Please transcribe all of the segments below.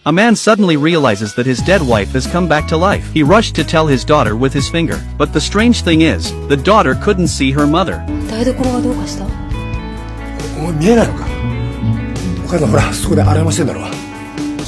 A man suddenly realizes that his dead wife has come back to life. He rushed to tell his daughter with his finger. But the strange thing is, the daughter couldn't see her mother. 台所がどうかした？お前見えないのか？お母さんほら、そこで洗いましてんだろ。や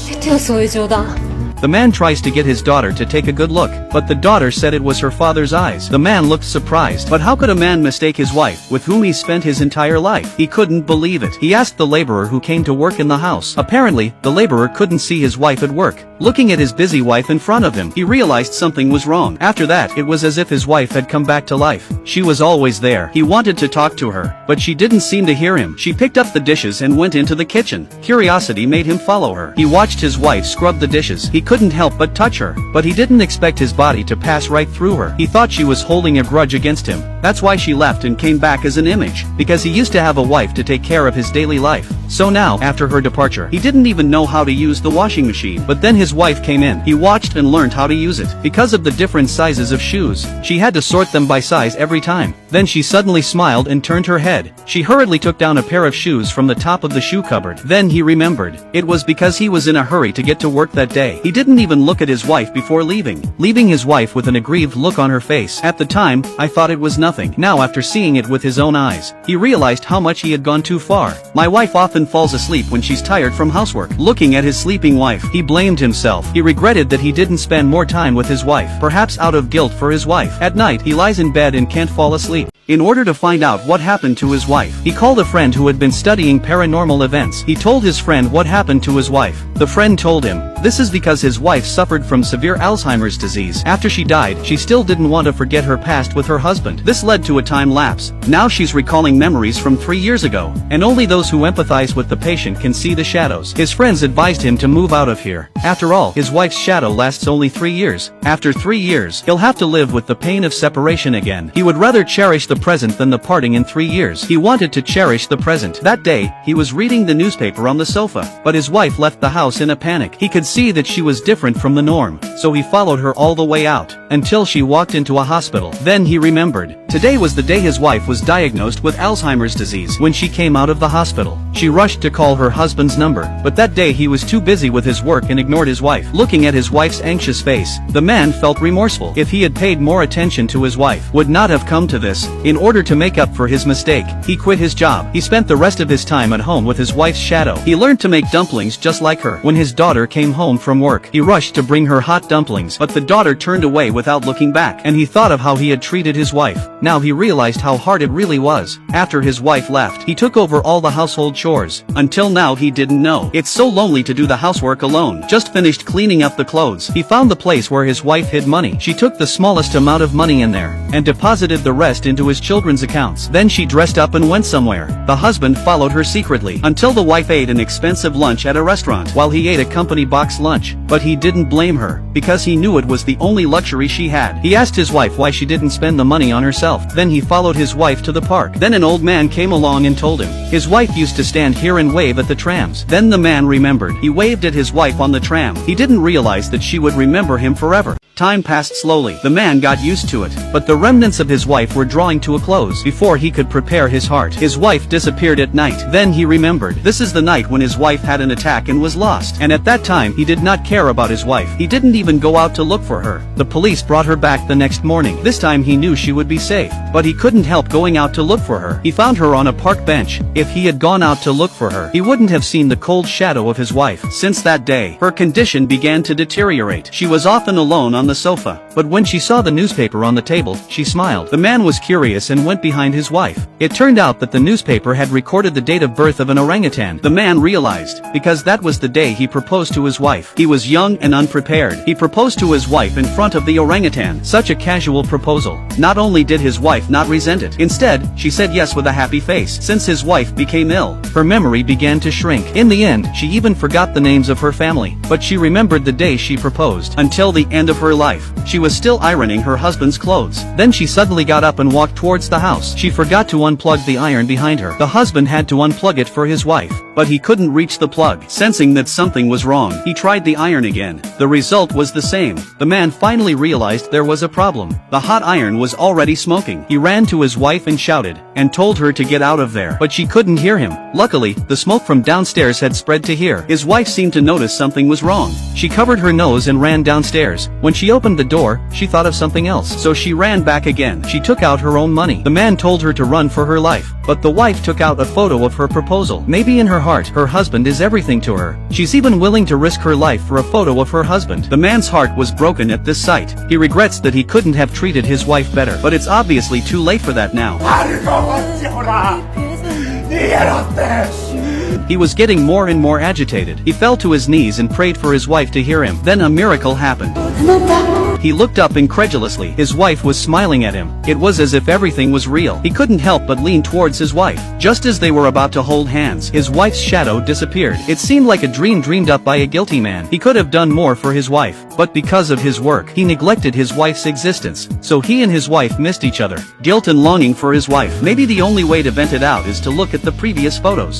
めてよ、そういう冗談。 The man tries to get his daughter to take a good look, but the daughter said it was her father's eyes. The man looked surprised. But how could a man mistake his wife, with whom he spent his entire life? He couldn't believe it. He asked the laborer who came to work in the house. Apparently, the laborer couldn't see his wife at work. Looking at his busy wife in front of him, he realized something was wrong. After that, it was as if his wife had come back to life. She was always there. He wanted to talk to her, but she didn't seem to hear him. She picked up the dishes and went into the kitchen. Curiosity made him follow her. He watched his wife scrub the dishes. He couldn't help but touch her, but he didn't expect his body to pass right through her. He thought she was holding a grudge against him. That's why she left and came back as an image, because he used to have a wife to take care of his daily life. So now, after her departure, he didn't even know how to use the washing machine. But then his wife came in. He watched and learned how to use it. Because of the different sizes of shoes, she had to sort them by size every time. Then she suddenly smiled and turned her head. She hurriedly took down a pair of shoes from the top of the shoe cupboard. Then he remembered. It was because he was in a hurry to get to work that day. He didn't even look at his wife before leaving his wife with an aggrieved look on her face. At the time, I thought it was nothing. Now after seeing it with his own eyes, he realized how much he had gone too far. My wife often falls asleep when she's tired from housework. Looking at his sleeping wife, he blamed himself. He regretted that he didn't spend more time with his wife, perhaps out of guilt for his wife. At night, he lies in bed and can't fall asleep. In order to find out what happened to his wife, he called a friend who had been studying paranormal events. He told his friend what happened to his wife. The friend told him, this is because his wife suffered from severe Alzheimer's disease. After she died, she still didn't want to forget her past with her husband. This led to a time lapse. Now she's recalling memories from 3 years ago, and only those who empathize with the patient can see the shadows. His friends advised him to move out of here. After all, his wife's shadow lasts only 3 years. After 3 years, he'll have to live with the pain of separation again. He would rather cherish the present than the parting in 3 years. He wanted to cherish the present. That day, he was reading the newspaper on the sofa, but his wife left the house in a panic. He could see that she was different from the norm, so he followed her all the way out, until she walked into a hospital. Then he remembered. Today was the day his wife was diagnosed with Alzheimer's disease. When she came out of the hospital, she rushed to call her husband's number, but that day he was too busy with his work and ignored his wife. Looking at his wife's anxious face, the man felt remorseful. If he had paid more attention to his wife, would not have come to this. In order to make up for his mistake, he quit his job. He spent the rest of his time at home with his wife's shadow. He learned to make dumplings just like her. When his daughter came home from work, he rushed to bring her hot dumplings, but the daughter turned away without looking back, and he thought of how he had treated his wife. Now he realized how hard it really was. After his wife left, he took over all the household chores. Until now he didn't know. It's so lonely to do the housework alone. Just finished cleaning up the clothes. He found the place where his wife hid money. She took the smallest amount of money in there, and deposited the rest into his children's accounts. Then she dressed up and went somewhere. The husband followed her secretly, until the wife ate an expensive lunch at a restaurant, while he ate a company box lunch. But he didn't blame her, because he knew it was the only luxury she had. He asked his wife why she didn't spend the money on herself. Then he followed his wife to the park. Then an old man came along and told him. His wife used to stand here and wave at the trams. Then the man remembered. He waved at his wife on the tram. He didn't realize that she would remember him forever. Time passed slowly. The man got used to it, but the remnants of his wife were drawing to a close before he could prepare his heart. His wife disappeared at night. Then he remembered. This is the night when his wife had an attack and was lost. And at that time he did not care about his wife. He didn't even go out to look for her. The police brought her back the next morning. This time he knew she would be safe, but he couldn't help going out to look for her. He found her on a park bench. If he had gone out to look for her, he wouldn't have seen the cold shadow of his wife. Since that day, her condition began to deteriorate. She was often alone on the sofa, but when she saw the newspaper on the table, she smiled. The man was curious and went behind his wife. It turned out that the newspaper had recorded the date of birth of an orangutan. The man realized, because that was the day he proposed to his wife. He was young and unprepared. He proposed to his wife in front of the orangutan. Such a casual proposal. Not only did his wife not resent it, instead, she said yes with a happy face. Since his wife became ill, her memory began to shrink. In the end, she even forgot the names of her family, but she remembered the day she proposed. Until the end of her life, she was still ironing her husband's clothes. Then she suddenly got up and walked towards the house. She forgot to unplug the iron behind her. The husband had to unplug it for his wife, but he couldn't reach the plug. Sensing that something was wrong, he tried the iron again. The result was the same. The man finally realized there was a problem. The hot iron was already smoking. He ran to his wife and shouted, and told her to get out of there. But she couldn't hear him. Luckily, the smoke from downstairs had spread to here. His wife seemed to notice something was wrong. She covered her nose and ran downstairs. When she opened the door, she thought of something else. So she ran back again. She took out her own money. The man told her to run for her life. But the wife took out a photo of her proposal. Maybe in her heart, her husband is everything to her. She's even willing to risk her life for a photo of her husband. The man's heart was broken at this sight. He regrets that he couldn't have treated his wife better. But it's obviously too late for that now. He was getting more and more agitated. He fell to his knees and prayed for his wife to hear him. Then a miracle happened. He looked up incredulously. His wife was smiling at him. It was as if everything was real. He couldn't help but lean towards his wife. Just as they were about to hold hands, his wife's shadow disappeared. It seemed like a dream dreamed up by a guilty man. He could have done more for his wife, but because of his work, he neglected his wife's existence. So he and his wife missed each other. Guilt and longing for his wife. Maybe the only way to vent it out is to look at the previous photos.